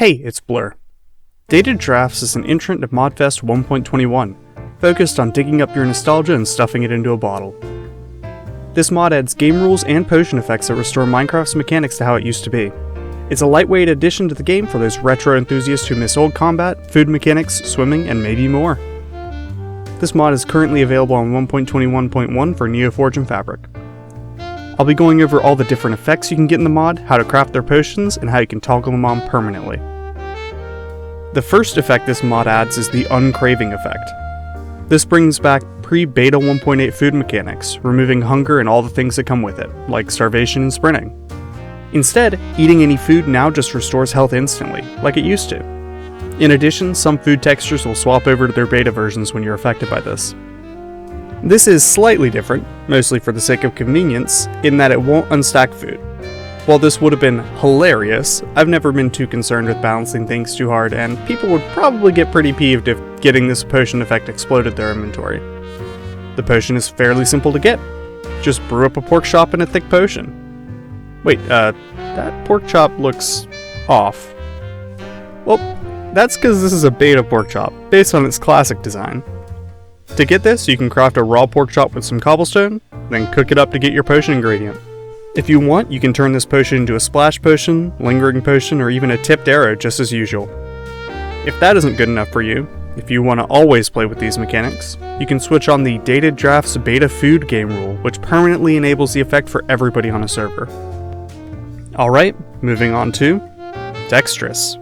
Hey, it's Blur. Dated Draughts is an entrant to ModFest 1.21, focused on digging up your nostalgia and stuffing it into a bottle. This mod adds game rules and potion effects that restore Minecraft's mechanics to how it used to be. It's a lightweight addition to the game for those retro enthusiasts who miss old combat, food mechanics, swimming, and maybe more. This mod is currently available on 1.21.1 for Neoforge and Fabric. I'll be going over all the different effects you can get in the mod, how to craft their potions, and how you can toggle them on permanently. The first effect this mod adds is the uncraving effect. This brings back pre-beta 1.8 food mechanics, removing hunger and all the things that come with it, like starvation and sprinting. Instead, eating any food now just restores health instantly, like it used to. In addition, some food textures will swap over to their beta versions when you're affected by this. This is slightly different, mostly for the sake of convenience, in that it won't unstack food. While this would have been hilarious, I've never been too concerned with balancing things too hard, and people would probably get pretty peeved if getting this potion effect exploded their inventory. The potion is fairly simple to get. Just brew up a pork chop and a thick potion. Wait, that pork chop looks off. Well, that's because this is a beta pork chop, based on its classic design. To get this, you can craft a raw pork chop with some cobblestone, then cook it up to get your potion ingredient. If you want, you can turn this potion into a splash potion, lingering potion, or even a tipped arrow just as usual. If that isn't good enough for you, if you want to always play with these mechanics, you can switch on the Dated Draughts beta food game rule, which permanently enables the effect for everybody on a server. Alright, moving on to Dexterous,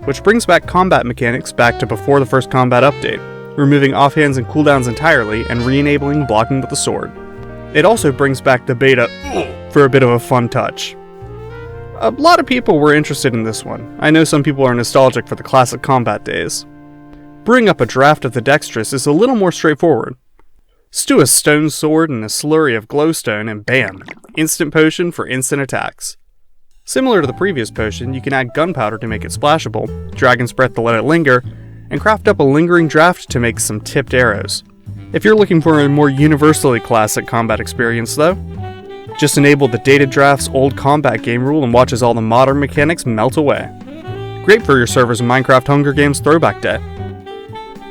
which brings back combat mechanics back to before the first combat update, removing offhands and cooldowns entirely and re-enabling blocking with the sword. It also brings back the beta for a bit of a fun touch. A lot of people were interested in this one. I know some people are nostalgic for the classic combat days. Brewing up a draft of the Dexterous is a little more straightforward. Stew a stone sword in a slurry of glowstone and bam! Instant potion for instant attacks. Similar to the previous potion, you can add gunpowder to make it splashable, dragon's breath to let it linger, and craft up a lingering draft to make some tipped arrows. If you're looking for a more universally classic combat experience though, just enable the Dated Draughts old combat game rule and watch as all the modern mechanics melt away. Great for your server's Minecraft Hunger Games throwback day.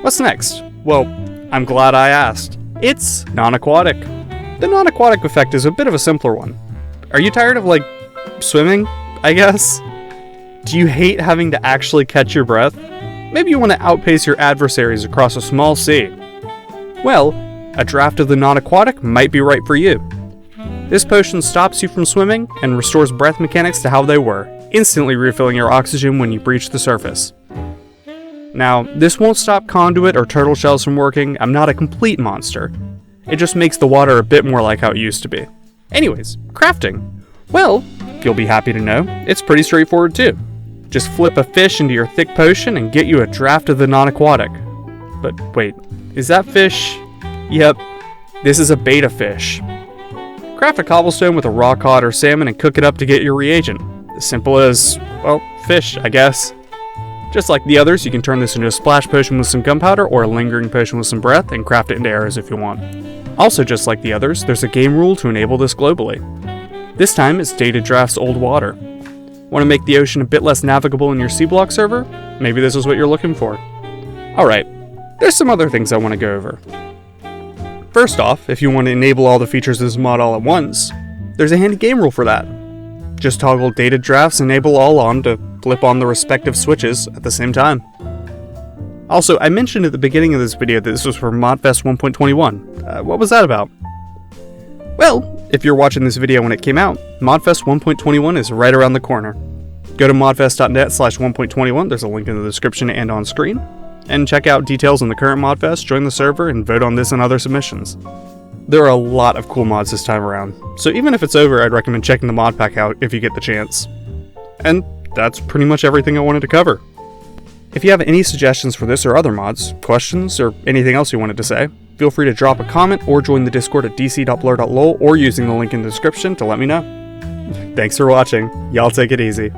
What's next? Well, I'm glad I asked. It's non-aquatic. The non-aquatic effect is a bit of a simpler one. Are you tired of, swimming, I guess? Do you hate having to actually catch your breath? Maybe you want to outpace your adversaries across a small sea. Well, a draft of the non-aquatic might be right for you. This potion stops you from swimming and restores breath mechanics to how they were, instantly refilling your oxygen when you breach the surface. Now, this won't stop conduit or turtle shells from working. I'm not a complete monster. It just makes the water a bit more like how it used to be. Anyways, crafting. Well, you'll be happy to know, it's pretty straightforward too. Just flip a fish into your thick potion and get you a draft of the non-aquatic. But wait, is that fish? Yep, this is a beta fish. Craft a cobblestone with a raw cod or salmon and cook it up to get your reagent. As simple as, well, fish, I guess. Just like the others, you can turn this into a splash potion with some gunpowder or a lingering potion with some breath and craft it into arrows if you want. Also, just like the others, there's a game rule to enable this globally. This time, it's Dated Draughts Old Water. Want to make the ocean a bit less navigable in your C-Block server? Maybe this is what you're looking for. Alright, there's some other things I want to go over. First off, if you want to enable all the features of this mod all at once, there's a handy game rule for that. Just toggle Dated Draughts Enable All on to flip on the respective switches at the same time. Also, I mentioned at the beginning of this video that this was for ModFest 1.21. What was that about? Well, if you're watching this video when it came out, ModFest 1.21 is right around the corner. Go to modfest.net/1.21, there's a link in the description and on screen, and check out details on the current ModFest, join the server, and vote on this and other submissions. There are a lot of cool mods this time around, so even if it's over, I'd recommend checking the mod pack out if you get the chance. And that's pretty much everything I wanted to cover. If you have any suggestions for this or other mods, questions, or anything else you wanted to say, feel free to drop a comment or join the Discord at dc.blur.lol or using the link in the description to let me know. Thanks for watching. Y'all take it easy.